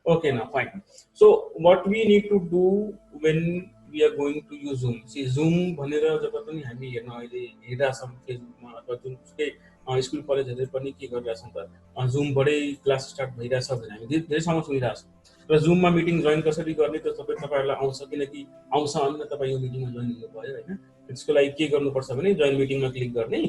Okay, now fine. So what we need to do when we are going to use Zoom? See, Zoom भनेर जब पनि हामी हेर्न अहिले हेरिरहेछौँ फेसबुकमा अथवा जुनसुकै स्कुल कलेजहरूले पनि के गरिरहेछन् त जुमबाटै क्लास स्टार्ट भइरहेछ भनेर हामी धेरैसँग सुनिरहेछौँ र जुममा मिटिङ जोइन कसरी गर्ने त तपाईँहरूलाई आउँछ किनकि आउँछ अनि तपाईँ यो मिटिङमा जोइन हुनुभयो होइन त्यसको लागि के गर्नुपर्छ भने जोइन मिटिङमा क्लिक गर्ने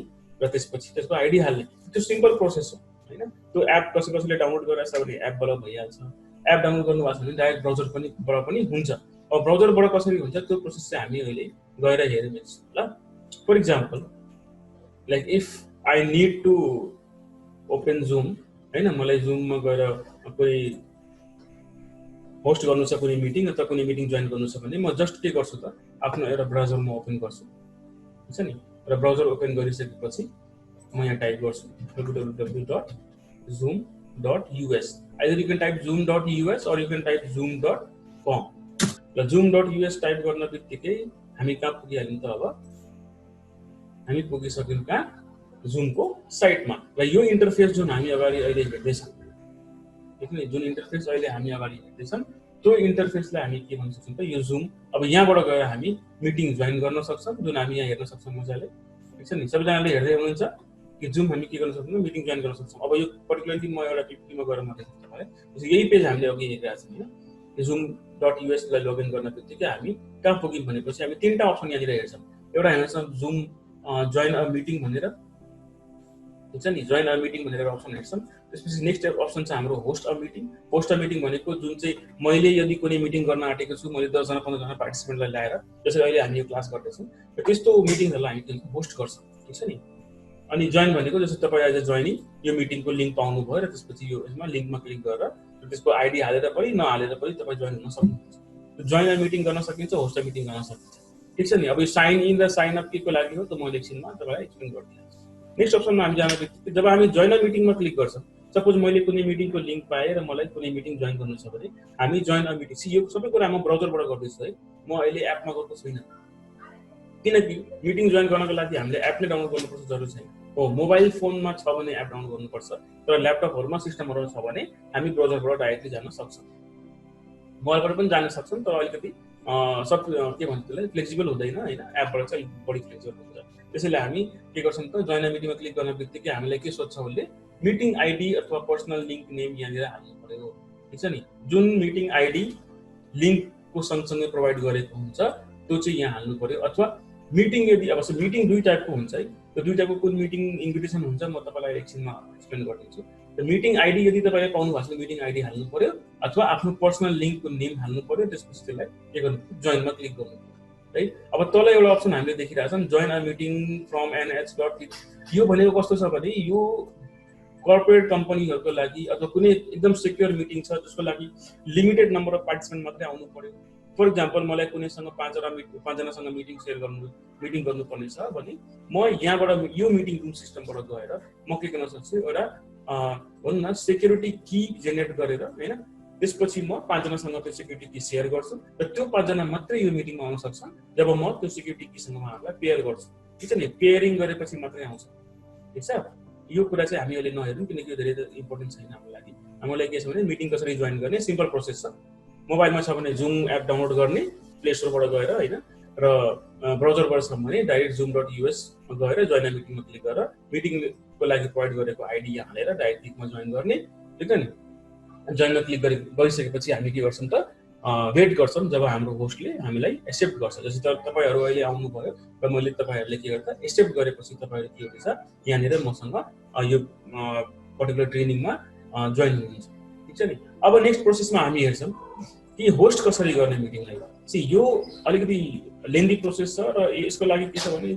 र त्यसपछि त्यसको आइडी हाल्ने त्यो सिम्पल प्रोसेस हो होइन त्यो एप कसैले डाउनलोड गरिरहेछ भने एपबाट भइहाल्छ एप डाउनलोड गर्नुभएको छ भने डाइरेक्ट ब्राउजरबाट पनि हुन्छ अब ब्राउजरबाट कसरी हुन्छ त्यो प्रोसेस चाहिँ हामी अहिले गएर हेरौँ एकछिन ल for example like if I need to open Zoom हैन मलाई जुममा गएर कोही होस्ट गर्नु छ कुनै मिटिङ अथवा कुनै मिटिङ जोइन गर्नु छ भने म जस्ट के गर्छु त आफ्नो एउटा ब्राउजरमा ओपन गर्छु ठीक छ नि र ब्राउजर ओपन गरिसकेपछि म यहाँ टाइप गर्छु www.zoom.us either you can type zoom.us or you can type zoom.com ल zoom.us टाइप गर्न बित्तिकै हामी कहाँ पुगिहाल्यौं त अब हामी पुगिसक्यौं कहाँ जुमको साइटमा र यो इन्टरफेस जुन हामी अगाडि अहिले हेर्दैछौँ देख्नु जुन इन्टरफेस अहिले हामी अगाडि हेर्दैछौँ त्यो इन्टरफेसलाई हामी के भन्न सक्छौं त यो जुम अब यहाँबाट गएर हामी मिटिङ जोइन गर्न सक्छौं जुन हामी यहाँ हेर्न सक्छौं मजाले ठीक छ नि सबैजनाले हेर्दै हुनुहुन्छ कि जुम हामी के गर्न सक्छौं मिटिङ जोइन गर्न सक्छौं अब यो पर्टिकुलरली म एउटा पिपीमा गएर म देखाउँछु तपाईलाई यही पेज हामीले अघि हेरिरहेका छौं हैन यो zoom.us लाई लगइन गर्न बित्तिकै हामी कहाँ पुग्यौं भनेपछि हामी तीनटा अप्सन यहाँनिर हेर्छौं एउटा हेर्छौं जुम जोइन अ मिटिङ भनेर हुन्छ नि जोइन अ मिटिङ भनेर अप्सन हेर्छौं त्यसपछि नेक्स्ट अप्सन छ हाम्रो होस्ट अ मिटिङ भनेको जुन चाहिँ मैले यदि कुनै मिटिङ गर्न आँटेको छु मैले 10 जना 15 जना पार्टिसिपेन्टलाई ल्याएर जसरी अहिले हामी यो क्लास गर्दैछौं र त्यस्तो मिटिङहरुलाई हामी होस्ट गर्छौं ठीक छ नि अनि जोइन भनेको जस्तो तपाई एज अ जोइनिङ यो मिटिङको लिंक पाउनु भयो र त्यसपछि यो यसमा लिंकमा क्लिक गरेर त्यसको आईडी हालेर पनि नहालेर पनि तपाई जोइन हुन सक्नुहुन्छ जोइन अ मिटिङ गर्न सकिन्छ होस्ट अ मिटिङ गर्न सकिन्छ ठीक छ नि अब यो साइन इन र साइन अप के को लागि हो त म एकछिनमा तपाईलाई एक्सप्लेन गर्दिन्छु नेक्स्ट अप्सनमा हामी जान बित्तिकै जब हामी जोइन अ मिटिङमा क्लिक गर्छौं सपोज मैले कुनै मिटिङको लिंक पाए र मलाई कुनै मिटिङ जोइन गर्नु छ भने हामी जोइन अ मिटिङ यो सबै कुरा म ब्राउजरबाट गर्दैछु है म अहिले एपमा गएको छैन किनकि मिटिङ जोइन गर्नको लागि हामीले एप नै डाउनलोड गर्नुपर्छ जरुरी छैन हो मोबाइल फोनमा छ भने एप डाउनलोड गर्नुपर्छ तर ल्यापटपहरुमा सिस्टमहरुमा छ भने हामी ब्राउजरबाट डाइरेक्टली जान सक्छौं मोबाइलबाट पनि जान सक्छौं तर अलिकति सब के भन्छ त्यसलाई फ्लेक्सिबल हुँदैन हैन एपबाट चाहिँ बढी फ्लेक्सिबल हुन्छ त्यसैले हामी के गर्छौं त जोइन अ मिटिङमा क्लिक गर्न बित्तिकै हामीलाई के सोध्छ उसले मिटिङ आईडी अथवा पर्सनल लिंक नेम यहाँनिर हाल्नु पर्यो ठीक छ नि जुन मिटिङ आईडी लिंकको सँगसँगै प्रोवाइड गरेको हुन्छ त्यो चाहिँ यहाँ हाल्नु पर्यो अथवा मिटिङ यदि अब मिटिङ दुई टाइपको हुन्छ है त्यो दुई टाइपको कुन मिटिङ इन्भिटेसन हुन्छ म तपाईलाई एकछिनमा एक्सप्लेन गरिदिन्छु त मिटिङ आईडी यदि तपाईले पाउनु भएको छ मिटिङ आईडी हाल्नु पर्यो अथवा आफ्नो पर्सनल लिंकको नेम हाल्नु पर्यो त्यसपछि त्यसलाई के गर्नु जोइनमा क्लिक गर्नु है अब तल एउटा अप्सन हामीले देखिरहेछौं join a meeting from nh.it यो भनेको कस्तो छ भने यो कर्पोरेट कम्पनीहरुको लागि अथवा कुनै एकदम सिक्योर मिटिङ छ जसको लागि लिमिटेड नम्बर अफ पार्टिसिपेन्ट मात्रै आउनु पर्यो फर एक्जाम्पल मलाई कुनैसँग 5 जनासँग मिटिङ मिटिङ गर्नुपर्ने छ भने म यहाँबाट यो मिटिङ रुम सिस्टमबाट गएर म के गर्न सक्छु एउटा भन्न सिक्युरिटी की जेनेरेट गरेर हैन त्यसपछि म 5 जनासँग त्यो सिक्युरिटी की शेयर गर्छु र त्यो 5 जना मात्रै यो मिटिङमा आउन सक्छन् जब म त्यो सिक्युरिटी कीसँग उहाँहरुलाई पेयर गर्छु ठीक छ नि पेयरिङ गरेपछि मात्रै आउँछ ठीक छ यो कुरा चाहिँ हामी अहिले नहेरौं किनकि यो धेरै इम्पोर्टेन्ट छैन हाम्रो लागि हामीलाई के छ भने मिटिङ कसरी जोइन गर्ने सिम्पल प्रोसेस छ मोबाइलमा छ भने जुम एप डाउनलोड गर्ने प्ले स्टोरबाट गएर हैन र ब्राउजरबाट छ भने डाइरेक्ट zoom.us मा गएर जोइन अ मिटिङमा क्लिक गरेर मिटिङको लागि प्रोवाइड गरेको आईडी यहाँ हालेर डाइरेक्ट क्लिकमा जोइन गर्ने ठीक छ नि जोइनमा क्लिक गरिसकेपछि हामी के गर्छौं त वेट गर्छौं जब हाम्रो होस्टले हामीलाई एक्सेप्ट गर्छ जस्तै तपाईहरु अहिले आउनु भयो र मैले तपाईहरुले के गर्दा एक्सेप्ट गरेपछि तपाईहरु के हुन्छ यहाँनिर मसँग यो पर्टिकुलर ट्रेनिङमा जोइन हुनुहुन्छ ठीक छ नि अब नेक्स्ट प्रोसेसमा हामी हेर्छौं कि होस्ट कसरी गर्ने मिटिङलाई सी यो अलिकति लेन्दी प्रोसेस छ र यसको लागि के छ भने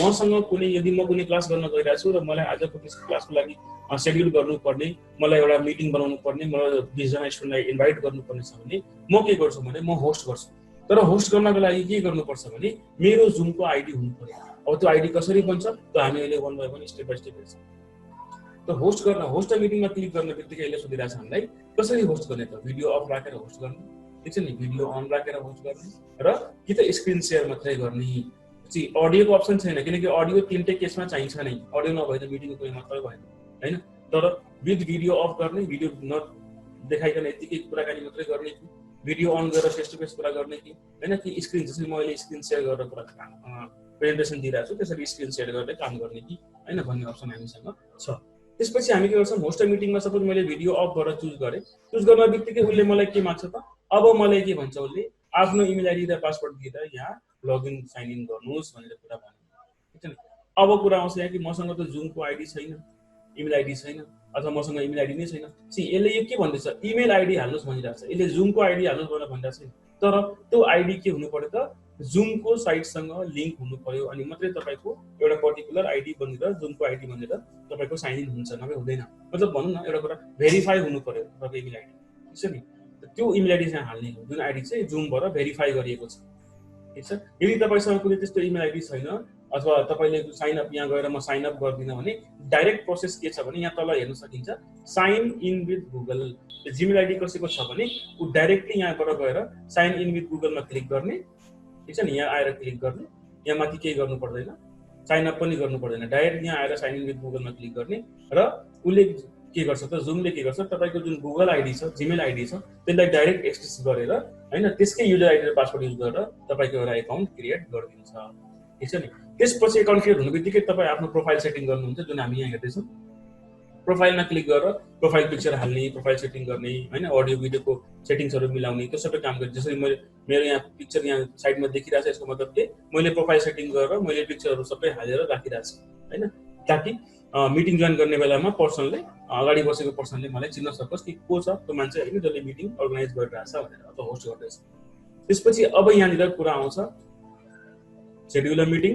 मसँग कुनै यदि म कुनै क्लास गर्न गइरहेको छु र मलाई आजको क्लासको लागि शेड्युल गर्नुपर्ने मलाई एउटा मिटिङ बनाउनु पर्ने मलाई 20 जना स्टुडेन्टलाई इन्भाइट गर्नुपर्ने छ भने म के गर्छु भने म होस्ट गर्छु तर होस्ट गर्नको लागि के गर्नुपर्छ भने मेरो जुमको आईडी हुनु पर्यो अब त्यो आईडी कसरी बन्छ त हामी अहिले one by one step by step हेर्छौं त होस्ट मिटिङमा क्लिक गर्ने बित्तिकै यसले सोधिरहेछ हामीलाई कसरी होस्ट गर्ने त भिडियो अफ राखेर होस्ट गर्ने ठीक छ नि भिडियो अन राखेर होस्ट गर्ने र कि त स्क्रिन शेयर मात्रै गर्ने चाहिँ अडियोको अप्सन छैन किनकि अडियो तीनटै केसमा चाहिन्छ नै अडियो नभए त मिटिङको कुनै मतलब भएन हैन तर विथ भिडियो अफ गर्ने भिडियो देखाइकन यतिकै कुराकानी मात्रै गर्ने कि भिडियो अन गरेर फेस टु फेस कुरा गर्ने कि हैन कि स्क्रिन जसरी म अहिले स्क्रिन शेयर गरेर कुरा प्रेजेन्टेसन दिइरहेको छु त्यसरी स्क्रिन शेयर गरेर काम गर्ने कि हैन भन्ने अप्सन हामीसँग छ। त्यसपछि हामी के गर्छौँ होस्ट मिटिङमा सपोज मैले भिडियो अफ गरेर चुज गरेँ, चुज गर्न बित्तिकै उसले मलाई के माग्छ त अब मलाई के भन्छ उसले आफ्नो इमेल आइडी र पासवर्ड दिएर यहाँ लगइन साइन इन गर्नुहोस् भनेर कुरा भन्नु ठीक छ। अब कुरा आउँछ यहाँ कि मसँग त जुमको आइडी छैन, इमेल आइडी छैन अथवा मसँग इमेल आइडी नै छैन। यसले यो के भन्दैछ इमेल आइडी हाल्नुहोस् भनिरहेको छ, यसले जुमको आइडी हाल्नुहोस् भनेर भनिरहेको छैन, तर त्यो आइडी के हुनु पर्यो त जुमको साइटसँग लिङ्क हुनु पर्यो अनि मात्रै तपाईँको एउटा पर्टिकुलर आइडी बनेर जुमको आइडी बनेर तपाईँको साइन इन हुन्छ, नभए हुँदैन। मतलब भनौँ न एउटा कुरा भेरिफाई हुनु पर्यो तपाईँको इमेल आइडी ठिक छ नि, त्यो इमेल आइडी चाहिँ हाल्ने हो जुन आइडी चाहिँ जुमबाट भेरिफाई गरिएको छ ठिक छ। यदि तपाईँसँग कुनै त्यस्तो इमेल आइडी छैन अथवा तपाईँले साइन अप यहाँ गएर म साइन अप गर्दिनँ भने डाइरेक्ट प्रोसेस के छ भने यहाँ तल हेर्न सकिन्छ sign in with Google. Gmail ID कसैको छ भने ऊ डाइरेक्टली यहाँबाट गएर साइन इन विथ गुगलमा क्लिक गर्ने ठिक छ नि, यहाँ आएर क्लिक गर्ने, यहाँ माथि केही गर्नु पर्दैन, साइन अप पनि गर्नु पर्दैन, डाइरेक्ट यहाँ आएर साइन इन विथ गुगलमा क्लिक गर्ने र उसले के गर्छ त जुमले के गर्छ तपाईँको जुन गुगल आइडी छ जिमेल आइडी छ त्यसलाई डाइरेक्ट एक्सेस गरेर हैन त्यसकै युजर आइडी र पासवर्ड युज गरेर तपाईँको एउटा एकाउन्ट क्रिएट गरिदिन्छ ठिक छ नि। त्यसपछि एकाउन्ट क्रिएट हुनु बित्तिकै तपाईँ आफ्नो प्रोफाइल सेटिङ गर्नुहुन्छ जुन हामी यहाँ हेर्दैछौँ। प्रोफाइलमा क्लिक गरेर प्रोफाइल पिक्चर हाल्ने, प्रोफाइल सेटिङ गर्ने हैन, अडियो भिडियोको सेटिङ्सहरू मिलाउने, त्यो सबै काम गर्ने। जसरी मैले मेरो यहाँ पिक्चर यहाँ साइडमा देखिरहेको छ यसको मतलब के मैले प्रोफाइल सेटिङ गरेर मैले पिक्चरहरू सबै हालेर राखिरहेको छु हैन, ताकि मिटिङ जोइन गर्ने बेलामा पर्सनले अगाडि बसेको पर्सनले मलाई चिन्न सकोस् कि को छ त्यो मान्छे हैन जसले मिटिङ अर्गनाइज गरिरहेछ भनेर अथवा होस्ट गर्दैछ। त्यसपछि अब यहाँनिर कुरा आउँछ schedule a meeting,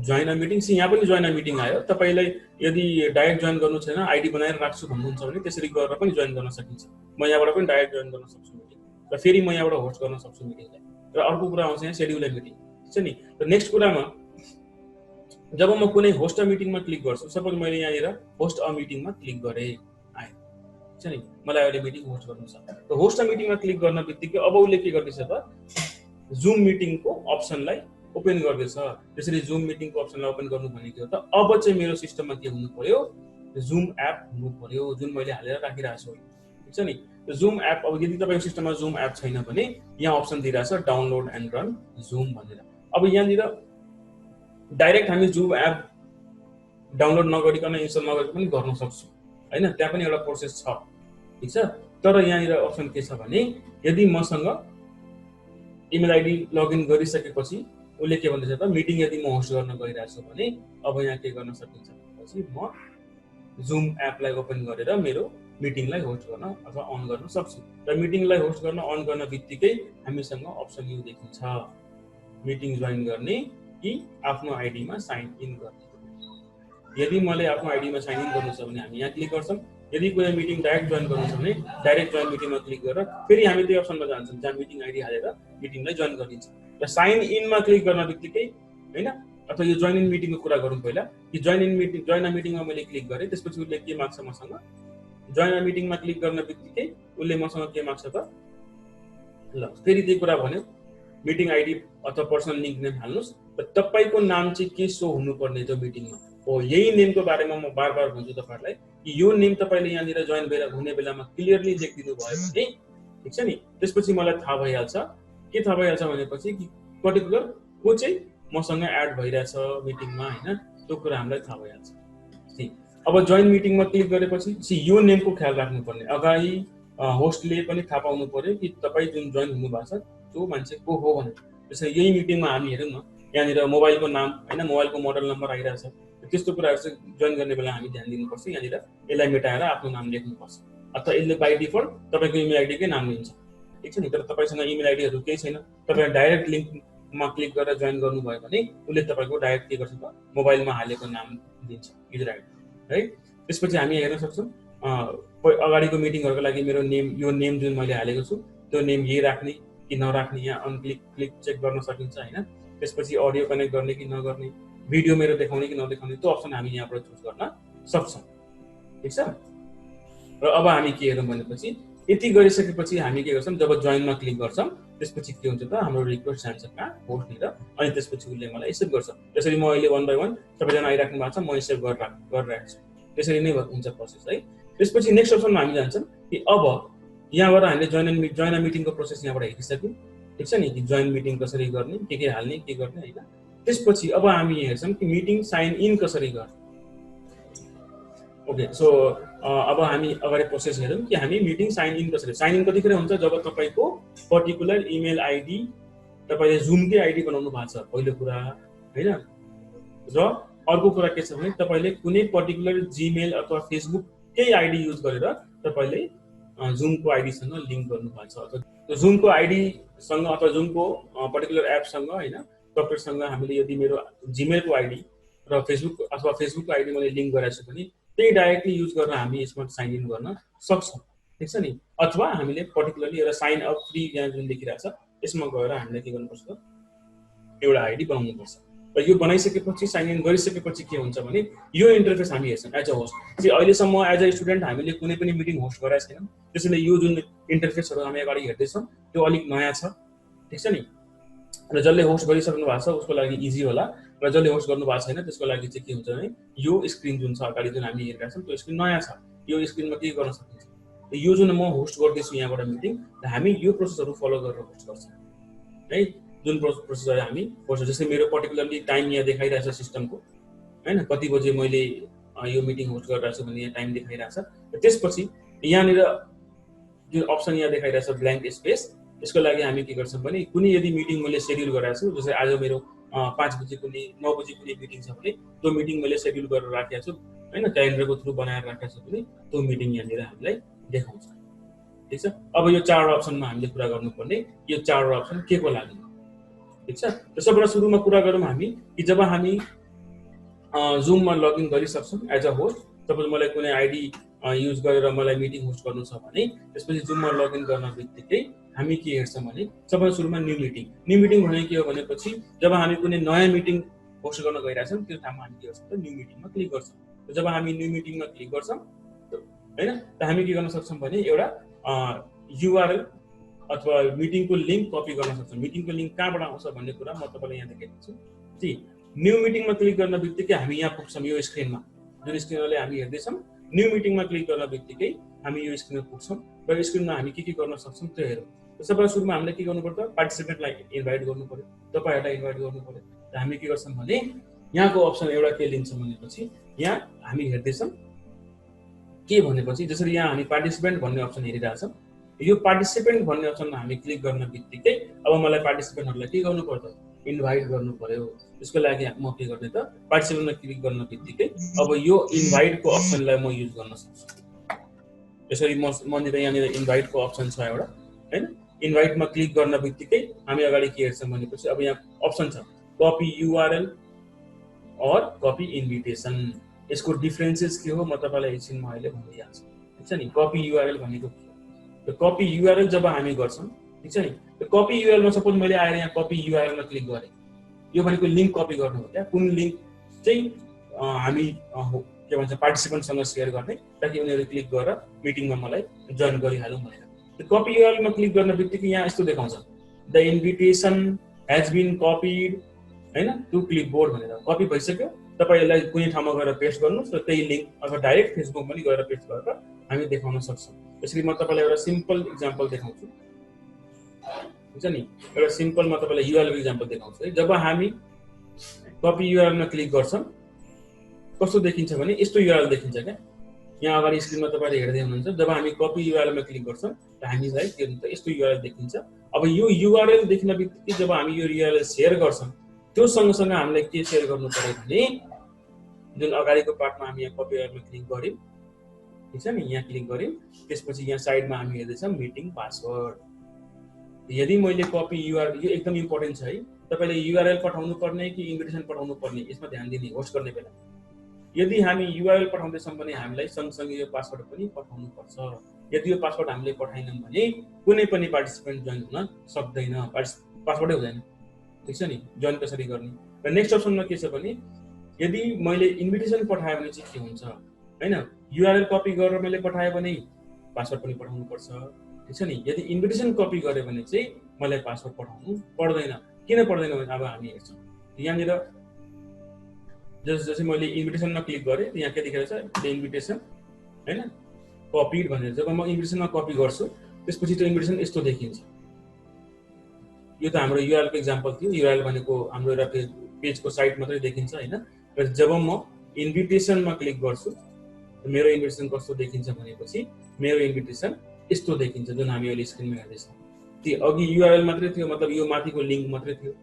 join a meeting. यहाँ पनि जोइन अ मिटिङ आयो। तपाईँलाई यदि डाइरेक्ट जोइन गर्नु छैन आइडी बनाएर राख्छु भन्नुहुन्छ भने त्यसरी गरेर पनि जोइन गर्न सकिन्छ। म यहाँबाट पनि डाइरेक्ट जोइन गर्न सक्छु मिटिङ र फेरि म यहाँबाट होस्ट गर्न सक्छु मिटिङलाई। र अर्को कुरा आउँछ यहाँ शेड्युल अ मिटिङ ठीक छ नि। र नेक्स्ट कुरामा जब म कुनै होस्ट अ मिटिङमा क्लिक गर्छु, सपोज मैले यहाँनिर होस्ट अ मिटिङमा क्लिक गरेँ आए ठीक छ नि, मलाई अहिले मिटिङ होस्ट गर्नु छ। र होस्ट अ मिटिङमा क्लिक गर्न बित्तिकै अब उसले के गर्दैछ त जुम मिटिङको अप्सनलाई ओपन गर्दैछ। त्यसरी जुम मिटिङको अप्सनलाई ओपन गर्नु भनेको हो त अब चाहिँ मेरो सिस्टममा के हुनु पर्यो जुम एप हुनु पर्यो जुन मैले हालेर राखिरहेको छु ठीक छ नि। जुम एप अब यदि तपाईँको सिस्टममा जुम एप छैन भने यहाँ अप्सन दिइरहेछ डाउनलोड एन्ड रन जुम भनेर। अब यहाँनिर डाइरेक्ट हामी जुम एप डाउनलोड नगरिकन इन्स्टल नगरिकन पनि गर्न सक्छौँ हैन, त्यहाँ पनि एउटा प्रोसेस छ ठीक छ। तर यहाँनिर अप्सन के छ भने यदि मसँग इमेल आइडी लगइन गरिसकेपछि उसले के भन्दैछ त मिटिङ यदि म होस्ट गर्न गइरहेको छु भने अब यहाँ के गर्न सकिन्छ भनेपछि म जुम एपलाई ओपन गरेर मेरो मिटिङलाई होस्ट गर्न अथवा अन गर्न सक्छु। र मिटिङलाई होस्ट गर्न अन गर्न बित्तिकै हामीसँग अप्सन यो देखिन्छ मिटिङ जोइन गर्ने कि आफ्नो आइडीमा साइन इन गर्ने। यदि मैले आफ्नो आइडीमा साइन इन गर्नु छ भने हामी यहाँ क्लिक गर्छौँ। यदि कुनै मिटिङ डाइरेक्ट जोइन गर्नु छ भने डाइरेक्ट जोइन मिटिङमा क्लिक गरेर फेरि हामी त्यो अप्सनमा जान्छौँ जहाँ मिटिङ आइडी हालेर मिटिङलाई जोइन गरिन्छ। र साइन इनमा क्लिक गर्न बित्तिकै हैन, अथवा यो जोइन इन मिटिङको कुरा गरौँ पहिला कि जोइन अ मिटिङमा मैले क्लिक गरेँ। त्यसपछि उसले के माग्छ मसँग जोइन अ मिटिङमा क्लिक गर्न बित्तिकै उसले मसँग के माग्छ त ल फेरि त्यही कुरा भन्यो मिटिङ आइडी अथवा पर्सनल लिङ्क नेम हाल्नुहोस् र तपाईँको नाम चाहिँ के सो हुनुपर्ने त्यो मिटिङमा हो। यही नेमको बारेमा म बार बार भन्छु तपाईँहरूलाई कि यो नेम तपाईँले यहाँनिर जोइन हुने बेलामा क्लियरली लेखिदिनु भयो भने ठिक छ नि। त्यसपछि मलाई थाहा भइहाल्छ के थाहा भइहाल्छ भनेपछि कि पर्टिकुलर को चाहिँ मसँग एड भइरहेछ मिटिङमा हैन, त्यो कुरा हामीलाई थाहा भइहाल्छ। अब जोइन मिटिङमा क्लिक गरेपछि यो नेमको ख्याल राख्नुपर्ने, अगाडि होस्टले पनि थाहा पाउनु पर्यो कि तपाईँ जुन जोइन हुनु भएको छ त्यो मान्छे को हो भनेर। त्यसरी यही मिटिङमा हामी हेरौँ न यहाँनिर मोबाइलको नाम हैन, मोबाइलको मोडल नम्बर आइरहेछ। त्यस्तो कुराहरू चाहिँ जोइन गर्ने बेला हामी ध्यान दिनुपर्छ। यहाँनिर यसलाई मेटाएर आफ्नो नाम लेख्नुपर्छ अथवा यसले बाई डिफल्ट तपाईँको इमेल आइडीकै नाम लिन्छ ठिक छ नि। तर तपाईँसँग इमेल आइडीहरू केही छैन, तपाईँ डाइरेक्ट लिङ्कमा क्लिक गरेर जोइन गर्नुभयो भने उसले तपाईँको डाइरेक्ट के गर्छ त मोबाइलमा हालेको नाम दिन्छ युजर आइडी है। त्यसपछि हामी हेर्न सक्छौँ अगाडिको मिटिङहरूको लागि मेरो नेम यो नेम जुन मैले हालेको छु त्यो नेम यही राख्ने कि नराख्ने यहाँ क्लिक चेक गर्न सकिन्छ हैन। त्यसपछि अडियो कनेक्ट गर्ने कि नगर्ने, भिडियो मेरो देखाउने कि नदेखाउने त्यो अप्सन हामी यहाँबाट चुज गर्न सक्छौँ ठिक छ। र अब हामी के हेरौँ भनेपछि यति गरिसकेपछि हामी के गर्छौँ जब जोइनमा क्लिक गर्छौँ त्यसपछि के हुन्छ त हाम्रो रिक्वेस्ट जान्छ कहाँ होस्टनिर अनि त्यसपछि उसले मलाई एक्सेप्ट गर्छ। त्यसरी म अहिले वन बाई वन सबैजना आइराख्नु भएको छ म एक्सेप्ट गरिरहेको छु। त्यसरी नै हुन्छ प्रोसेस है। त्यसपछि नेक्स्ट अप्सनमा हामी जान्छौँ कि अब यहाँबाट हामीले जोइन मिटिङको प्रोसेस यहाँबाट हेरिसक्यौँ, ठिक छ नि, कि जोइन मिटिङ कसरी गर्ने, के हाल्ने, के गर्ने होइन। त्यसपछि अब हामी हेर्छौँ कि मिटिङ साइन इन कसरी गर्ने। ओके, सो अब हामी अगाडि प्रोसेस हेरौँ कि हामी मिटिङ साइन इन कसरी। साइन इन कतिखेर हुन्छ, जब तपाईँको पर्टिकुलर इमेल आइडी, तपाईँले जुमकै आइडी बनाउनु भएको छ पहिलो कुरा होइन। र अर्को कुरा के छ भने तपाईँले कुनै पर्टिकुलर जिमेल अथवा फेसबुककै आइडी युज गरेर तपाईँले जुमको आइडीसँग लिङ्क गर्नुभएको छ, अथवा जुमको आइडीसँग अथवा जुमको पर्टिकुलर एपसँग होइन, सफ्टवेयरसँग हामीले यदि मेरो जिमेलको आइडी र फेसबुक अथवा फेसबुकको आइडी मैले लिङ्क गराएको छु भने त्यही डाइरेक्टली युज गरेर हामी यसमा साइन इन गर्न सक्छौँ, ठिक छ नि। अथवा हामीले पर्टिकुलरली एउटा साइन अप फ्री यहाँ जुन लेखिरहेको छ यसमा गएर हामीले के गर्नुपर्छ, एउटा आइडी बनाउनुपर्छ। र यो बनाइसकेपछि साइन इन गरिसकेपछि के हुन्छ भने यो इन्टरफेस हामी हेर्छौँ एज अ होस्ट। चाहिँ अहिलेसम्म एज अ स्टुडेन्ट हामीले कुनै पनि मिटिङ होस्ट गराएको छैनौँ, त्यसैले यो जुन इन्टरफेसहरू हामी अगाडि हेर्दैछौँ त्यो अलिक नयाँ छ, ठिक छ नि। र जसले होस्ट गरिसक्नु भएको छ उसको लागि इजी होला, र जसले होस्ट गर्नु भएको छैन त्यसको लागि चाहिँ के हुन्छ भने यो स्क्रिन जुन छ अगाडि जुन हामी हेरिरहेको छौँ त्यो स्क्रिन नयाँ छ। यो स्क्रिनमा के गर्न सकिन्छ, यो जुन म होस्ट गर्दैछु यहाँबाट मिटिङ, हामी यो प्रोसेसहरू फलो गरेर होस्ट गर्छौँ है। जुन प्रोसेसर हामी गर्छौँ, जस्तै मेरो पर्टिकुलरली टाइम यहाँ देखाइरहेछ सिस्टमको होइन, कति बजे मैले यो मिटिङ होस्ट गरिरहेको छु भन्ने यहाँ टाइम देखाइरहेछ। त्यसपछि यहाँनिर जुन अप्सन यहाँ देखाइरहेछ ब्ल्याङ्क स्पेस, यसको लागि हामी के गर्छौँ भने कुनै यदि मिटिङ मैले सेड्युल गराएको छु, जस्तै आज मेरो 5 बजे कुनै 9 बजे कुनै मिटिङ छ भने त्यो मिटिङ मैले सेड्युल गरेर राखेको छु होइन, क्यालेन्डरको थ्रु बनाएर राखेको छु भने त्यो मिटिङ यहाँनिर हामीलाई देखाउँछ, ठिक छ। अब यो 4 अप्सनमा हामीले कुरा गर्नुपर्ने, यो 4 अप्सन के को लागि, ठिक छ। सबभन्दा सुरुमा कुरा गरौँ हामी कि जब हामी जुममा लगइन गरिसक्छौँ एज अ होस्ट, सपोज मलाई कुनै आइडी युज गरेर मलाई मिटिङ होस्ट गर्नु छ भने त्यसपछि जुममा लगइन गर्न बित्तिकै हामी के हेर्छौँ भने सबभन्दा सुरुमा न्यू मिटिङ भनेको के हो भनेपछि जब हामी कुनै नयाँ मिटिङ होस्ट गर्न गइरहेछौँ त्यो ठाउँमा हामी के गर्छौँ त न्यू मिटिङमा क्लिक गर्छौँ। जब हामी न्यू मिटिङमा क्लिक गर्छौँ होइन, त हामी के गर्न सक्छौँ भने एउटा युआरएल अथवा मिटिङको लिङ्क कपी गर्न सक्छौँ। मिटिङको लिङ्क कहाँबाट आउँछ भन्ने कुरा म तपाईँलाई यहाँ देखाइदिन्छु। जी, न्यू मिटिङमा क्लिक गर्न बित्तिकै हामी यहाँ पुग्छौँ, यो स्क्रिनमा जुन स्क्रिनले हामी हेर्दैछौँ। न्यू मिटिङमा क्लिक गर्न बित्तिकै हामी यो स्क्रिनमा पुग्छौँ र स्क्रिनमा हामी के गर्न सक्छौँ त्यो हेरौँ। सबभन्दा सुरुमा हामीले के गर्नुपर्छ, पार्टिसिपेन्टलाई इन्भाइट गर्नु पऱ्यो, तपाईँहरूलाई इन्भाइट गर्नु पऱ्यो। र हामी के गर्छौँ भने यहाँको अप्सन एउटा के लिन्छौँ भनेपछि यहाँ हामी हेर्दैछौँ के भनेपछि जसरी यहाँ हामी पार्टिसिपेन्ट भन्ने अप्सन हेरिरहेछौँ, यो पार्टिसिपेन्ट भन्ने अप्सनमा हामी क्लिक गर्न बित्तिकै अब मलाई पार्टिसिपेन्टहरूलाई के गर्नु पर्छ, इन्भाइट गर्नु पर्यो। त्यसको लागि म के गर्ने त पार्टिसिपेन्टमा क्लिक गर्न बित्तिकै अब यो इन्भाइटको अप्सनलाई म युज गर्न सक्छु। यसरी मनिर यहाँनिर इन्भाइटको अप्सन छ एउटा होइन, इन्भाइटमा क्लिक गर्न बित्तिकै हामी अगाडि के हेर्छौँ भनेपछि अब यहाँ अप्सन छ कपी युआरएल और कपी इन्भिटेसन। यसको डिफरेन्सेस के हो म तपाईँलाई एकछिनमा अहिले भनिदिइहाल्छु, ठिक छ नि। कपी युआरएल भनेको कपी युआरएल जब हामी गर्छौँ, ठिक छ नि, कपी युआरएलमा सपोज मैले आएर यहाँ कपी युआरएलमा क्लिक गरेँ, यो भनेको लिङ्क कपी गर्नु हो क्या। कुन लिङ्क चाहिँ हामी के भन्छ पार्टिसिपेन्टसँग सेयर गर्ने ताकि उनीहरू क्लिक गरेर मिटिङमा मलाई जोइन गरिहालौँ भनेर। कपी युआरएलमा क्लिक गर्न बित्तिकै यहाँ यस्तो देखाउँछ the invitation has been copied होइन टु क्लिपबोर्ड भनेर। कपी भइसक्यो, तपाईँलाई कुनै ठाउँमा गएर पेस्ट गर्नुहोस् र त्यही लिङ्क अथवा डाइरेक्ट फेसबुक पनि गएर पेस्ट गरेर हामी देखाउन सक्छौँ। यसरी म तपाईँलाई एउटा सिम्पल इक्जाम्पल देखाउँछु, हुन्छ नि। एउटा सिम्पल म तपाईँलाई युआरएल इक्जाम्पल देखाउँछु है। जब हामी कपी युआरएलमा क्लिक गर्छौँ कस्तो देखिन्छ भने यस्तो युआरएल देखिन्छ क्या। यहाँ अगाडि स्क्रिनमा तपाईँले हेर्दै हुनुहुन्छ, जब हामी कपी युआरएलमा क्लिक गर्छौँ त हामीलाई के हुन्छ यस्तो युआरएल देखिन्छ। अब यो युआरएल देखिन बित्तिकै जब हामी यो युआरएल सेयर गर्छौँ त्यो सँगसँगै हामीलाई के सेयर गर्नु पर्यो भने जुन अगाडिको पार्टमा हामी यहाँ कपी युआरएलमा क्लिक गऱ्यौँ, ठिक छ नि, यहाँ क्लिक गऱ्यौँ, त्यसपछि यहाँ साइडमा हामी हेर्दैछौँ मिटिङ पासवर्ड। यदि मैले कपी युआरएल, यो एकदम इम्पोर्टेन्ट छ है, तपाईँले युआरएल पठाउनु पर्ने कि इन्भिटेसन पठाउनु पर्ने यसमा ध्यान दिने होस्ट गर्ने बेला। यदि हामी युआरएल पठाउँदैछौँ भने हामीलाई सँगसँगै यो पासवर्ड पनि पठाउनु पर्छ। यदि यो पासवर्ड हामीले पठाएनौँ भने कुनै पनि पार्टिसिपेन्ट जोइन हुन सक्दैन, पासवर्डै हुँदैन, ठिक छ नि। जोइन कसरी गर्ने र नेक्स्ट अप्सनमा के छ भने यदि मैले इन्भिटेसन पठाएँ भने चाहिँ के हुन्छ होइन, युआरएल कपी गरेर मैले पठाएँ भने पासवर्ड पनि पठाउनु पर्छ, ठिक छ नि। यदि इन्भिटेसन कपी गरेँ भने चाहिँ मलाई पासवर्ड पठाउनु पर्दैन। किन पर्दैन भने अब हामी हेर्छौँ यहाँनिर जस्तै मैले इन्भिटेसनमा क्लिक गरेँ यहाँ के देखाएको छ द इन्भिटेसन होइन कपिड भनेर। जब म इन्भिटेसनमा कपी गर्छु त्यसपछि त्यो इन्भिटेसन यस्तो देखिन्छ। यो त हाम्रो URL को एक्जाम्पल थियो। URL भनेको हाम्रो एउटा पेजको साइट मात्रै देखिन्छ हैन। र जब म इन्भिटेसनमा क्लिक गर्छु मेरो इन्भिटेसन कस्तो देखिन्छ भनेपछि मेरो इन्भिटेसन यस्तो देखिन्छ जुन हामी अहिले स्क्रिनमा हेर्दैछौँ। त्यो अघि URL मात्रै थियो, मतलब यो माथिको लिंक मात्रै थियो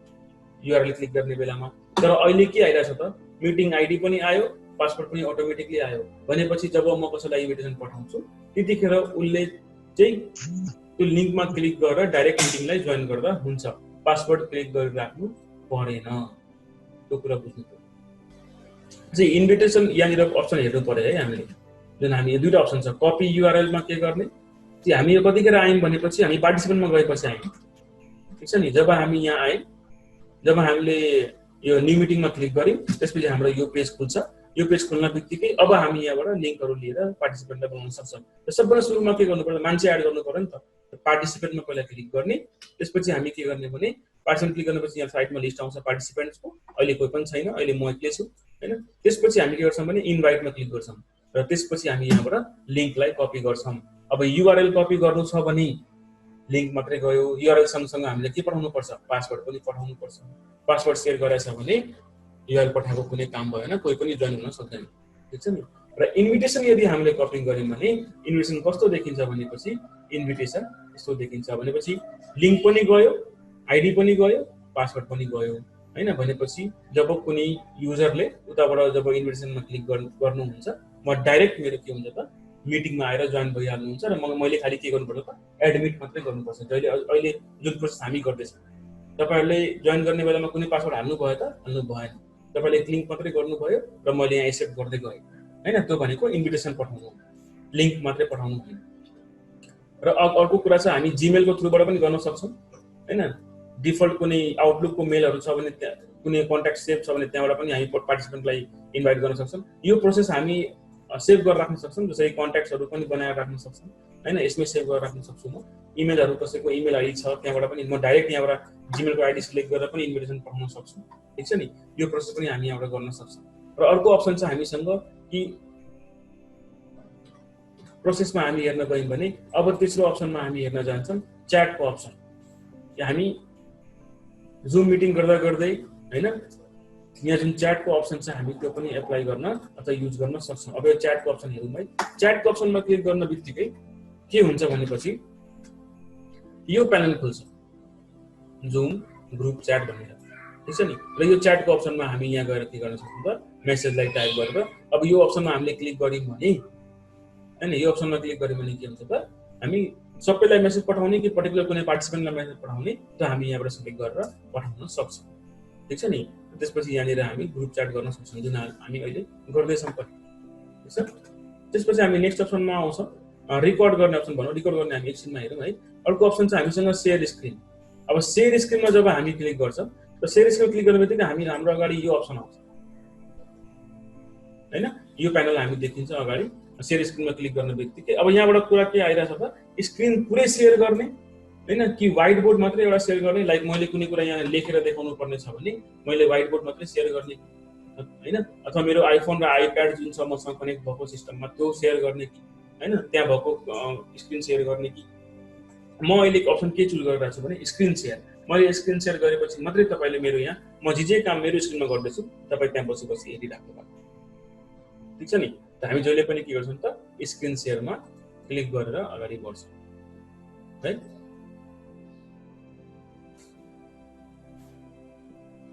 URL क्लिक गर्ने बेलामा। तर अहिले के आइरहेछ त मिटिङ आइडी पनि आयो, पासवर्ड पनि अटोमेटिकली आयो। भनेपछि जब म कसैलाई इन्भिटेसन पठाउँछु त्यतिखेर उसले चाहिँ त्यो लिंकमा क्लिक गरेर डाइरेक्ट मिटिङलाई जोइन गर्दा हुन्छ। पासवर्ड क्लिक गरिराख्नु परेन। त्यो कुरा बुझ्नु पर्यो। चाहिँ इन्भिटेसन यहाँनिर अप्सन हेर्नु पर्यो है हामीले। जुन हामी दुईटा अप्सन छ, कपी URL मा के गर्ने। त्यो हामी यो कतिखेर आयौँ भनेपछि हामी पार्टिसिपेन्टमा गएपछि आयौँ, ठीक छ नि। जब हामी यहाँ आयौँ, जब हामीले यो न्यू मिटिङमा क्लिक गर्यौँ त्यसपछि हाम्रो यो पेज खुल्छ। यो पेज खुल्न बित्तिकै अब हामी यहाँबाट लिंकहरू लिएर पार्टिसिपेन्टलाई बनाउन सक्छौँ। र सबभन्दा सुरुमा के गर्नु पर्छ, मान्छे एड गर्नु पर्यो नि त। पार्टिसिपेन्टमा पहिला क्लिक गर्ने, त्यसपछि हामी के गर्ने भने पार्टिसिपेन्ट क्लिक गर्नेपछि यहाँ साइडमा लिस्ट आउँछ पार्टिसिपेन्ट्सको। अहिले कोही पनि छैन, अहिले म एक्लै छु हैन। त्यसपछि हामी के गर्छौँ भने इन्भाइटमा क्लिक गर्छौँ र त्यसपछि हामी यहाँबाट लिंकलाई कपी गर्छौँ। अब URL कपी गर्नु छ भने लिंक मात्रै गयो। URL सँगसँगै हामीले के पठाउनु पर्छ, पासवर्ड पनि पठाउनु पर्छ। पासवर्ड सेयर गरेछ भने URL पठाएको कुनै काम भएन, कोही पनि जोइन हुन सक्दैन, ठीक छ नि। र इन्भिटेसन यदि हामीले कपी गर्यौँ भने इन्भिटेसन कस्तो देखिन्छ भनेपछि इन्भिटेसन यस्तो देखिन्छ। भनेपछि लिंक पनि गयो, आइडी पनि गयो, पासवर्ड पनि गयो हैन। भनेपछि जब कुनै युजरले उताबाट जब इन्भिटेसनमा क्लिक गर्नुहुन्छ म डाइरेक्ट मेरो के हुन्छ त मिटिङमा आएर जोइन भइहाल्नुहुन्छ। र मैले खाली के गर्नुपर्छ त एडमिट मात्रै गर्नुपर्छ। जहिले अहिले जुन प्रोसेस हामी गर्दैछौँ, तपाईहरुले जोइन गर्ने बेलामा कुनै पासवर्ड हाल्नु भयो त, हाल्नु भएन। तपाईले क्लिक मात्रै गर्नुभयो र मैले यहाँ एक्सेप्ट गर्दै गएँ हैन। त्यो भनेको इन्भिटेसन पठाउनु, लिंक मात्रै पठाउनु होइन। र अर्को कुरा छ, हामी जीमेल को थ्रुबाट पनि गर्न सक्छौँ हैन। डिफल्ट कुनै आउटलुक को मेलहरु छ भने, कुनै कन्ट्याक्ट सेभ छ भने त्यहाँबाट पनि हामी पार्टिसिपेन्टलाई इन्भाइट गर्न सक्छौँ। यो प्रोसेस हामी सेभ गरेर राख्न सक्छौँ। जस्तै कन्ट्याक्ट्सहरु पनि बनाएर राख्न सक्छौँ हैन। यसमै सेभ गरेर राख्न सक्छु म। इमेलहरु कसैको इमेल आइडी छ त्यहाँबाट पनि म डाइरेक्ट यहाँबाट जीमेल को आइडी सिलेक्ट गरेर पनि इन्भिटेसन पठाउन सक्छु, ठीक छ नि। यो प्रोसेस पनि हामी यहाँबाट गर्न सक्छौँ। र अर्को अप्सन छ हामीसँग कि प्रोसेसमा हामी हेर्न गयौँ भने अब तेस्रो अप्सनमा हामी हेर्न जान्छौँ च्याटको अप्सन। हामी जुम मिटिङ गर्दा गर्दै हैन, यहाँ जुन च्याटको अप्सन छ हामी त्यो पनि एप्लाई गर्न अथवा युज गर्न सक्छौँ। अब यो च्याटको अप्सन हेरौँ है। च्याटको अप्सनमा क्लिक गर्न बित्तिकै के हुन्छ भनेपछि यो प्यानल खुल्छ, जुम ग्रुप च्याट भनेर, ठीक छ नि। र यो च्याटको अप्सनमा हामी यहाँ गएर के गर्न सक्छौँ त मेसेजलाई टाइप गरेर, अब यो अप्सनमा हामीले क्लिक गर्यौँ भने हैन, यो अप्सनमा क्लिक गर्यौँ भने के हुन्छ त हामी सबैलाई मेसेज पठाउने कि पर्टिकुलर कुनै पार्टिसिपेन्टलाई मेसेज पठाउने त्यो हामी यहाँबाट सिलेक्ट गरेर पठाउन सक्छौँ, ठीक छ नि। त्यसपछि यहाँनिर हामी ग्रुप च्याट गर्न सक्छौँ जुन हामी अहिले गर्दैछौँ पनि, ठीक छ। त्यसपछि हामी नेक्स्ट अप्सनमा आउँछौँ रेकर्ड गर्ने अप्सन भनौँ। रेकर्ड गर्ने हामी एकछिनमा हेरौँ है। अर्को अप्सन छ हामीसँग शेयर स्क्रिन। अब शेयर स्क्रिनमा जब हामी क्लिक गर्छौँ र शेयर स्क्रिन क्लिक गर्ने बित्तिकै हाम्रो अगाडि यो अप्सन आउँछ हैन। यो प्यानल हामी देखिन्छ अगाडि शेयर स्क्रिनमा क्लिक गर्ने बित्तिकै। अब यहाँबाट कुरा के आइरहेछ त स्क्रिन पुरै शेयर गर्ने हैन कि व्हाइट बोर्ड मात्रै एउटा शेयर गर्ने। लाइक मैले कुनै कुरा यहाँ लेखेर देखाउनु पर्ने छ भने मैले व्हाइट बोर्ड मात्रै शेयर गर्ने हैन, अथवा मेरो आइफोन र आइप्याड जुन छ मसँग कनेक्ट भएको सिस्टममा त्यो शेयर गर्ने कि हैन, त्यहाँ भएको स्क्रिन शेयर गर्ने कि। म अहिले अप्सन के चुज गरिरहेको छु भने स्क्रिन शेयर। मैले स्क्रिन शेयर गरेपछि मात्रै तपाईले मेरो यहाँ म जे काम मेरो स्क्रिनमा गर्दैछु तपाई त्यहाँ बसी बसी हेरिराख्नु पर्छ, ठीक छ नि। त हामी जहिले पनि के गर्छौं त स्क्रिन शेयरमा क्लिक गरेर अगाडि बढ्छौं है।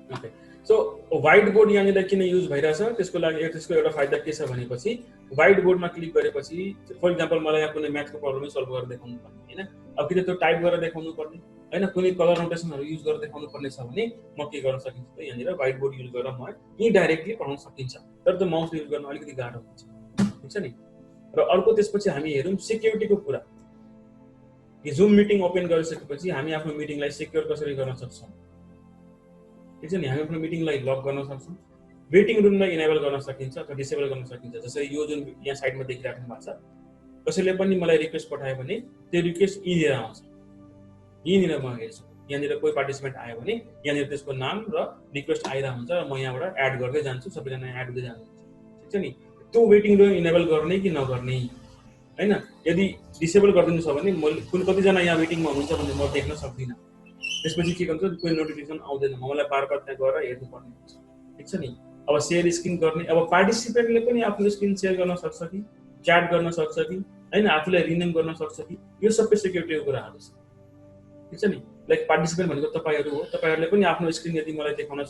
ओके, सो व्हाइट बोर्ड यहाँनिर किन युज भइरहेछ त्यसको लागि त्यसको एउटा फाइदा के छ भनेपछि व्हाइट बोर्डमा क्लिक गरेपछि फर एक्जाम्पल मलाई यहाँ कुनै म्याथको प्रब्लमै सल्भ गरेर देखाउनु पर्ने हैन, अब कि त्यो टाइप गरेर देखाउनु पर्ने हैन, कुनै कलर नोटेसनहरु युज गरेर देखाउनु पर्ने छ भने म के गर्न सकिन्छ त यहाँनिर व्हाइट बोर्ड युज गरेर म इन्डाइरेक्टली पढाउन सकिन्छ। तर त्यो माउस युज गर्न अलिकति गाह्रो हुन्छ, ठीक छ नि। र अर्को त्यसपछि हामी हेरौँ सिक्युरिटीको कुरा कि जुम मिटिङ ओपन गरिसकेपछि हामी आफ्नो मिटिङलाई सिक्योर कसरी गर्न सक्छौं, ठीक छ नि। हामी आफ्नो मिटिङलाई लक गर्न सक्छौं, वेटिङ रुमलाई इनेबल गर्न सकिन्छ अथवा डिसेबल गर्न सकिन्छ। जस्तै यो जुन यहाँ साइडमा देखिराख्नु भएको छ, कसैले पनि मलाई रिक्वेस्ट पठायो भने त्यो रिक्वेस्ट यहीँनिर आउँछ, यहीँनिर म हेर्छु। यहाँनिर कोही पार्टिसिपेन्ट आयो भने यहाँनिर त्यसको नाम र रिक्वेस्ट आइरा हुन्छ र म यहाँबाट एड गर्दै जान्छु, सबैजना एड गर्दै जानुहुन्छ, ठीक छ नि। त्यो वेटिङ रुम इनेबल गर्ने कि नगर्ने हैन। यदि डिसेबल गरिदिनु छ भने मैले कतिजना यहाँ मिटिङमा हुनुहुन्छ भने म देख्न सक्दिनँ। त्यसपछि के गर्छु, कोही नोटिफिकेसन आउँदैन, मलाई बार त्यहाँ गएर हेर्नुपर्ने हुन्छ। ठिक छ नि। अब सेयर स्क्रिन गर्ने, अब पार्टिसिपेन्टले पनि आफ्नो स्क्रिन सेयर गर्न सक्छ कि, च्याट गर्न सक्छ कि, हैन, आफूलाई रिनेम गर्न सक्छ कि, यो सबै सेक्युरिटीको कुराहरू छ। ठिक छ नि। लाइक पार्टिसिपेन्ट भनेको तपाईँहरू हो, तपाईँहरूले पनि आफ्नो स्क्रिन यदि मलाई देखाउन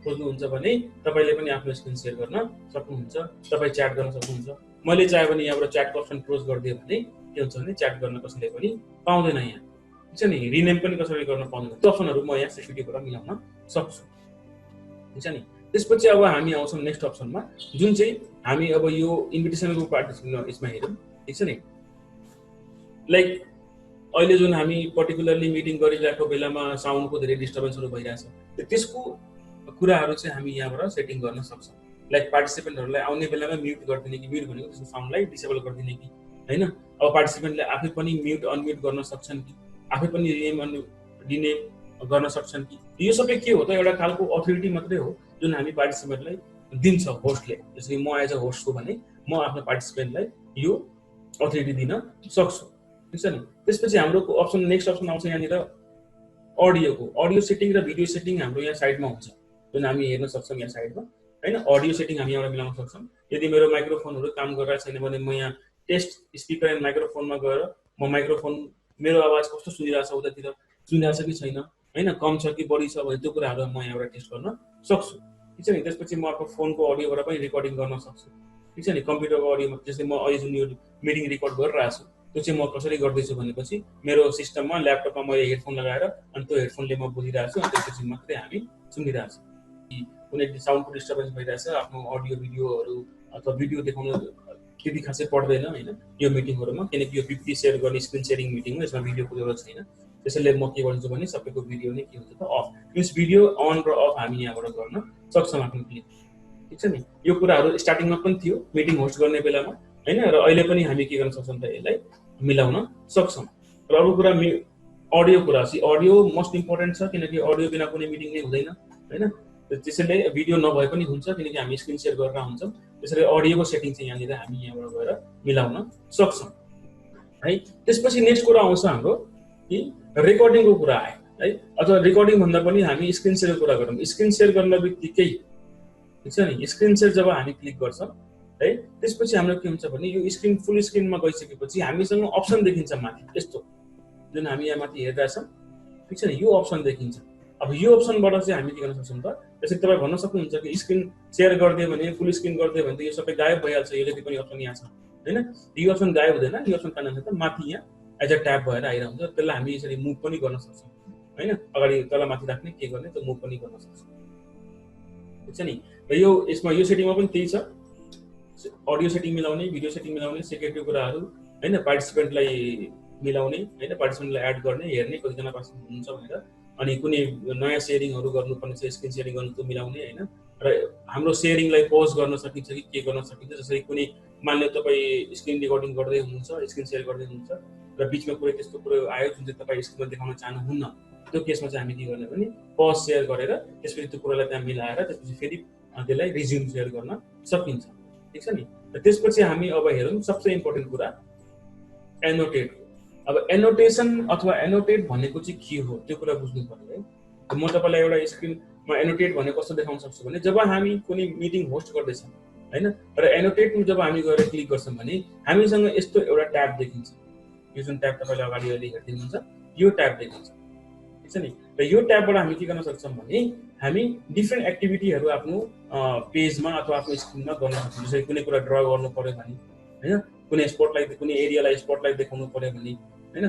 खोज्नुहुन्छ भने तपाईँले पनि आफ्नो स्क्रिन सेयर गर्न सक्नुहुन्छ, तपाईँ च्याट गर्न सक्नुहुन्छ। मैले चाहे भने यहाँबाट च्याटको अप्सन क्लोज गरिदिएँ भने के हुन्छ भने च्याट गर्न कसैले पनि पाउँदैन यहाँ। ठिक छ नि। रिनेम पनि कसैले गर्न पाउँदैन। त्यो अप्सनहरू म यहाँ सेक्युरिटीबाट मिलाउन सक्छु। ठिक छ नि। त्यसपछि अब हामी आउँछौँ नेक्स्ट अप्सनमा, जुन चाहिँ हामी अब यो इन्भिटेसनको पार्टिसिपेन्ट यसमा हेरौँ। ठिक छ नि। लाइक अहिले जुन हामी पर्टिकुलरली मिटिङ गरिरहेको बेलामा साउन्डको धेरै डिस्टर्बेन्सहरू भइरहेछ, त्यसको कुराहरू चाहिँ हामी यहाँबाट सेटिङ गर्न सक्छौँ। लाइक पार्टिसिपेन्टहरूलाई आउने बेलामा म्युट गरिदिने कि, म्युट भनेको त्यसको साउन्डलाई डिसेबल गरिदिने कि, हैन। अब पार्टिसिपेन्टले आफै पनि म्युट अनम्युट गर्न सक्छन् कि, आफै पनि रिनेम गर्न सक्छन् कि। यो सबै के हो त, एउटा खालको अथोरिटी मात्रै हो जुन हामी पार्टिसिपेन्टलाई दिन्छ होस्टले। जसरी म एज अ होस्ट छु भने म आफ्नो पार्टिसिपेन्टलाई यो अथोरिटी दिन सक्छु। ठिक छ नि। त्यसपछि हाम्रो अप्सन नेक्स्ट अप्सन आउँछ यहाँनिर अडियोको। अडियो सेटिङ र भिडियो सेटिङ हाम्रो यहाँ साइडमा हुन्छ, जुन हामी हेर्न सक्छौँ यहाँ साइडमा, हैन। अडियो सेटिङ हामी यहाँ मिलाउन सक्छौँ। यदि मेरो माइक्रोफोनहरू काम गरिरहेको छैन भने म यहाँ टेस्ट स्पिकर एन्ड माइक्रोफोनमा गएर म माइक्रोफोन मेरो आवाज कस्तो सुनिरहेछ, उतातिर सुनिरहेछ कि छैन, हैन, कम छ कि बढी छ भने त्यो कुराहरू म यहाँबाट टेस्ट गर्न सक्छु। ठिक छ नि। त्यसपछि म आफ्नो फोनको अडियोबाट पनि रेकर्डिङ गर्न सक्छु। ठिक छ नि। कम्प्युटरको अडियोमा जस्तै म अहिले जुन यो मिटिङ रेकर्ड गरिरहेको छु त्यो चाहिँ म कसरी गर्दैछु भनेपछि मेरो सिस्टममा ल्यापटपमा मैले हेडफोन लगाएर अनि त्यो हेडफोनले म बोलिरहेको छु अनि त्यसपछि मात्रै हामी सुनिरहेको छौँ। कुनै साउन्डको डिस्टर्बेन्स भइरहेछ, आफ्नो अडियो भिडियोहरू अथवा भिडियो देखाउनु त्यति खासै पर्दैन, हैन, यो मिटिङहरूमा। किनकि यो 50 सेयर गर्ने स्क्रिन सेयरिङ मिटिङ हो, यसमा भिडियोको जरुरत छैन। त्यसैले म के भन्छु भने सबैको भिडियो नै के हुन्छ त अफ, मिन्स भिडियो अन र अफ हामी यहाँबाट गर्न सक्छौँ आफ्नो क्लिक। ठिक छ नि। यो कुराहरू स्टार्टिङमा पनि थियो मिटिङ होस्ट गर्ने बेलामा, हैन, र अहिले पनि हामी के गर्न सक्छौँ त यसलाई मिलाउन सक्छौँ। र अरू कुरा अडियो कुरा चाहिँ अडियो मोस्ट इम्पोर्टेन्ट छ, किनकि अडियो बिना कुनै मिटिङ नै हुँदैन, हैन। त्यसैले भिडियो नभए पनि हुन्छ किनकि हामी स्क्रिन सेयर गरेर हुन्छौँ। त्यसैले अडियोको सेटिङ चाहिँ यहाँनिर हामी यहाँबाट गएर मिलाउन सक्छौँ है। त्यसपछि नेक्स्ट कुरा आउँछ हाम्रो कि रेकर्डिङको कुरा आयो है, अथवा रेकर्डिङ भन्दा पनि हामी स्क्रिन सेयरको कुरा गरौँ। स्क्रिन सेयर गर्न बित्तिकै, ठिक छ नि, स्क्रिन सेयर जब हामी क्लिक गर्छौँ है, त्यसपछि हाम्रो के हुन्छ भने यो स्क्रिन फुल स्क्रिनमा गइसकेपछि हामीसँग अप्सन देखिन्छ माथि यस्तो, जुन हामी यहाँ माथि हेरिरहेछौँ। ठिक छ नि। यो अप्सन देखिन्छ। अब यो अप्सनबाट चाहिँ हामी के गर्न सक्छौँ त, त्यसरी तपाईँ भन्न सक्नुहुन्छ कि स्क्रिन सेयर गरिदियो भने, फुल स्क्रिन गरिदियो भने त यो सबै गायब भइहाल्छ, यो जति पनि अप्सन यहाँ छ, हैन। यो अप्सन गायब हुँदैन। यो अप्सन कहाँ जान्छ त, माथि यहाँ एज अ ट्याब भएर आइरहेको हुन्छ। त्यसलाई हामी यसरी मुभ पनि गर्न सक्छौँ, हैन। अगाडि तल माथि राख्ने के गर्ने त मुभ पनि गर्न सक्छौँ। ठिक छ नि। र यो यसमा यो सेटिङमा पनि त्यही छ, अडियो सेटिङ मिलाउने, भिडियो सेटिङ मिलाउने, सेक्युरिटी कुराहरू, हैन, पार्टिसिपेन्टलाई मिलाउने, हैन, पार्टिसिपेन्टलाई एड गर्ने, हेर्ने कतिजना पार्टिसिपेन्ट हुनुहुन्छ भनेर, अनि कुनै नयाँ सेयरिङहरू गर्नुपर्ने छ, स्क्रिन सेयरिङ गर्नु त्यो मिलाउने, हैन। र हाम्रो सेयरिङलाई पज गर्न सकिन्छ कि के गर्न सकिन्छ, जसरी कुनै मान्य तपाईँ स्क्रिन रेकर्डिङ गर्दै हुनुहुन्छ, स्क्रिन सेयर गर्दै हुनुहुन्छ र बिचमा कुनै त्यस्तो कुरो आयो जुन चाहिँ तपाईँ स्क्रिनमा देखाउन चाहनुहुन्न, त्यो केसमा चाहिँ हामी के गर्ने भने पज सेयर गरेर त्यसपछि त्यो कुरालाई त्यहाँ मिलाएर त्यसपछि फेरि त्यसलाई रिज्युम सेयर गर्न सकिन्छ। ठिक छ नि। र त्यसपछि हामी अब हेरौँ सबसे इम्पोर्टेन्ट कुरा एनोटेट। अब एनोटेसन अथवा एनोटेट भनेको चाहिँ के हो त्यो कुरा बुझ्नु पर्यो है। म तपाईँलाई एउटा स्क्रिनमा एनोटेट भनेको कस्तो देखाउन सक्छु भने, जब हामी कुनै मिटिङ होस्ट गर्दैछौँ, हैन, र एनोटेटमा जब हामी गएर क्लिक गर्छौँ भने हामीसँग यस्तो एउटा ट्याब देखिन्छ। यो जुन ट्याब तपाईँले अगाडि अहिले हेरिदिनुहुन्छ यो ट्याब देखिन्छ। ठिक छ नि। र यो ट्याबबाट हामी के गर्न सक्छौँ भने हामी डिफ्रेन्ट एक्टिभिटीहरू आफ्नो पेजमा अथवा आफ्नो स्क्रिनमा गर्न सक्छौँ। जस्तै कुनै कुरा ड्र गर्नु पर्यो भने, हैन, कुनै स्पटलाइट, कुनै एरियालाई स्पटलाइट देखाउनु पर्यो भने, हैन,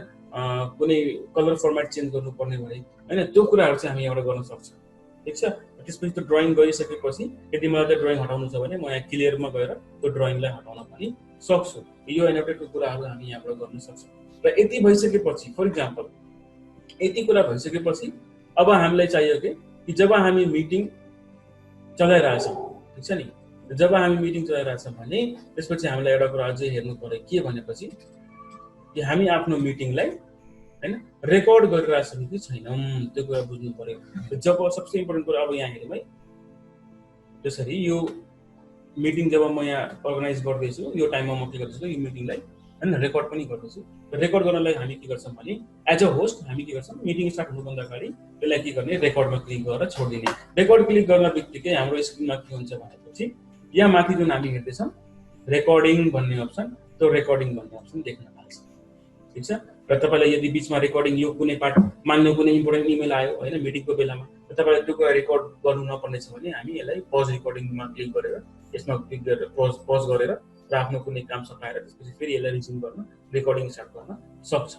कुनै कलर फर्मेट चेन्ज गर्नुपर्ने भने, हैन, त्यो कुराहरू चाहिँ हामी यहाँबाट गर्न सक्छौँ। ठिक छ। त्यसपछि त्यो ड्रइङ गरिसकेपछि यदि मलाई त्यो ड्रइङ हटाउनु छ भने म यहाँ क्लियरमा गएर त्यो ड्रइङलाई हटाउन पनि सक्छु। यो एनोटेटको कुराहरू हामी यहाँबाट गर्न सक्छौँ। र यति भइसकेपछि, फर इक्जाम्पल यति कुरा भइसकेपछि अब हामीलाई चाहियो कि जब हामी मिटिङ चलाइरहेछौँ, ठिक छ नि, जब हामी मिटिङ चलाइरहेछौँ भने त्यसपछि हामीलाई एउटा कुरा अझै हेर्नु पर्यो के भनेपछि कि हामी आफ्नो मिटिङलाई, हैन, रेकर्ड गरिरहेछौँ कि छैनौँ त्यो कुरा बुझ्नु पर्यो। जब सबसे इम्पोर्टेन्ट कुरा अब यहाँ हेरौँ है, त्यसरी यो मिटिङ जब म यहाँ अर्गनाइज गर्दैछु यो टाइममा म के गर्दैछु यो मिटिङलाई, हैन रेकर्ड पनि गर्दैछु। रेकर्ड गर्नलाई हामी के गर्छौं भने एज अ होस्ट हामी के गर्छौं मिटिङ स्टार्ट हुनुभन्दा अगाडि त्यसलाई के गर्ने रेकर्डमा क्लिक गरेर छोड्दिने। रेकर्ड क्लिक गर्न बित्तिकै हाम्रो स्क्रिनमा के हुन्छ भनेपछि यहाँ माथि जुन हामी हेर्दैछौं रेकर्डिङ भन्ने अप्सन, त्यो रेकर्डिङ भन्ने अप्सन देख्न पाइन्छ। ठीक छ। र तपाईलाई यदि बीचमा रेकर्डिङ यो कुनै पार्ट मान्नु कुनै इम्पोर्टेन्ट इमेल आयो हैन मिटिङको बेलामा तपाईलाई त्यो रेकर्ड गर्नु नपर्ने छ भने हामी यसलाई पज रेकर्डिङमा क्लिक गरेर यसमा क्लिक गरेर पज गरेर र आफ्नो कुनै काम सकाएर त्यसपछि फेरि यसलाई रिज्युम गर्न रेकर्डिङ स्टार्ट गर्न सक्छ।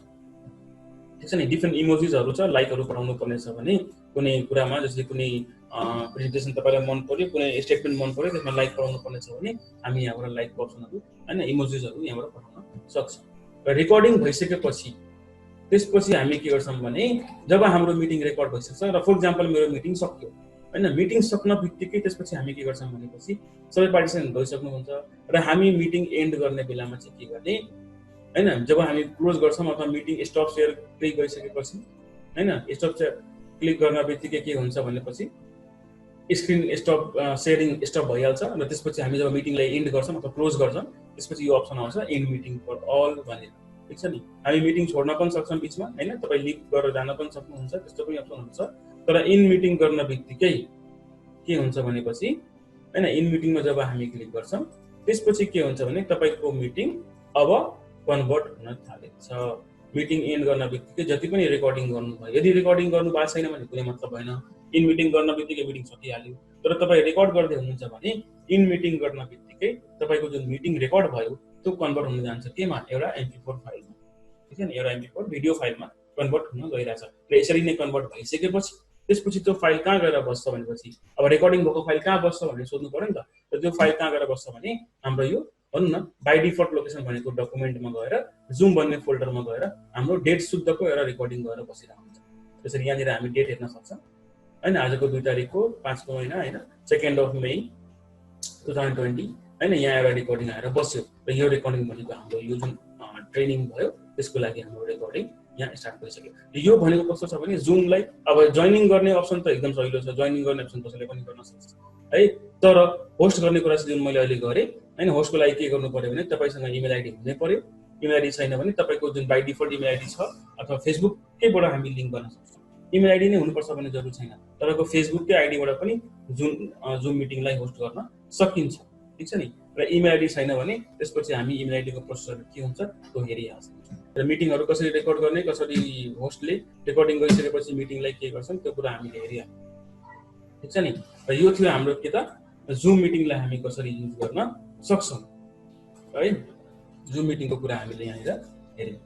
ठीक छ नि। डिफरेन्ट इमोजिजहरु छ, लाइकहरु पठाउनु पर्ने छ भने कुनै कुरामा जस्तै कुनै प्रेजेन्टेसन तपाईलाई मन पर्यो, कुनै स्टेटमेन्ट मन पर्यो त्यसमा लाइक पठाउनु पर्ने छ भने हामी यहाँबाट लाइकको अप्सनहरु हैन इमोजिजहरु यहाँबाट पठाउन सक्छौं। र रेकर्डिङ भइसकेपछि त्यसपछि हामी के गर्छौं भने जब हाम्रो मिटिङ रेकर्ड भइसक्छ र फर एक्जाम्पल मेरो मिटिङ सक्यो हैन मिटिङ सक्न बित्तिकै त्यसपछि हामी के गर्छौं भनेपछि सबै पार्टिसिपेन्ट भइसक्नुहुन्छ र हामी मिटिङ एन्ड गर्ने बेलामा चाहिँ के गर्ने हैन जब हामी क्लोज गर्छौं अथवा मिटिङ स्टप शेयर क्लिक गरिसकेपछि हैन स्टप क्लिक गर्न बित्तिकै के हुन्छ भनेपछि स्क्रिन स्टप शेयरिङ स्टप भइहाल्छ र त्यसपछि हामी जब मिटिङलाई एन्ड गर्छौं अथवा क्लोज गर्छौं त्यसपछि यो अप्सन आउँछ एन्ड मिटिङ फर अल भनेर। ठीक छ नि। हामी मिटिङ छोड्न पनि सक्छौं बीचमा हैन तपाई लिभ गरेर जान पनि सक्नुहुन्छ त्यस्तो पनि अप्सन हुन्छ। तर इन मिटिङ गर्न बित्तिकै के हुन्छ भनेपछि हैन इन मिटिङमा जब हामी क्लिक गर्छौं त्यसपछि के हुन्छ भने तपाईको मिटिङ अब कन्भर्ट हुन थालेछ। मिटिङ एन्ड गर्न बित्तिकै जति पनि रेकर्डिङ गर्नुभयो यदि रेकर्डिङ गर्नु भएको छैन भने कुनै मतलब भएन। इन मिटिङ गर्न बित्तिकै मिटिङ सकिहाल्यो। तर तपाई रेकर्ड गर्दै हुनुहुन्छ भने इन मिटिङ गर्न बित्तिकै तपाईको जुन मिटिङ रेकर्ड भयो त्यो कन्भर्ट हुन जान्छ केमा एउटा MP4 फाइलमा। ठीक छ नि। एउटा MP4 भिडियो फाइलमा कन्भर्ट हुन गइराछ। र यसरी नै कन्भर्ट भइसकेपछि त्यसपछि त्यो फाइल कहाँ गएर बस्छ भनेपछि अब रेकर्डिङ भएको फाइल कहाँ बस्छ भनेर सोध्नु पर्यो नि त। र त्यो फाइल कहाँ गएर बस्छ भने हाम्रो यो भन्नु न बाइ डिफल्ट लोकेसन भनेको डकुमेन्टमा गएर जुम भन्ने फोल्डरमा गएर हाम्रो डेट शुद्धको एउटा रेकर्डिङ गएर बसिरहेको हुन्छ। त्यसरी यहाँनिर हामी डेट हेर्न सक्छौं हैन आजको 2 तारिखको 5 को महिना हैन 2nd of May 2020 हैन यहाँ एउटा रेकर्डिङ आएर बस्यो र यो रेकर्डिङ भनेको हाम्रो यो जुन ट्रेनिङ भयो त्यसको लागि हाम्रो रेकर्डिङ यहाँ स्टार्ट भइसक्यो। यो भनेको कस्तो छ भने जुमलाई अब जोइनिङ गर्ने अप्सन त एकदम सजिलो छ। जोइनिङ गर्ने अप्सन कसैले पनि गर्न सक्छ है। तर होस्ट गर्ने कुरा चाहिँ जुन मैले अहिले गरे हैन होस्टको लागि के गर्नु पर्यो भने तपाईसँग इमेल आइडी हुनै पर्यो। इमेल आइडी छैन भने तपाईको जुन बाइ डिफल्ट इमेल आइडी छ अथवा फेसबुककैबाट हामी लिंक गर्न सक्छौं। इमेल आइडी नै हुनुपर्छ भन्ने जरुरी छैन। तपाईको फेसबुककै आइडीबाट पनि जुम मिटिङलाई होस्ट गर्न सकिन्छ। ठीक छ नि। र इमेल आइडी छैन भने त्यसपछि हामी इमेल आइडीको प्रोसेसर के हुन्छ त्यो हेरिहाल्छौं। र मिटिङहरु कसरी रेकर्ड गर्ने कसरी होस्टले रेकर्डिङ गरिसकेपछि मिटिङलाई के गर्छन् त्यो कुरा हामीले हेरिहाल्छौं। ठीक छ नि। र यो थियो हाम्रो के त जुम मिटिङलाई हामी कसरी युज गर्न सक्छौं है। जुम मिटिङको कुरा हामीले यहाँनिर हेर्यौं।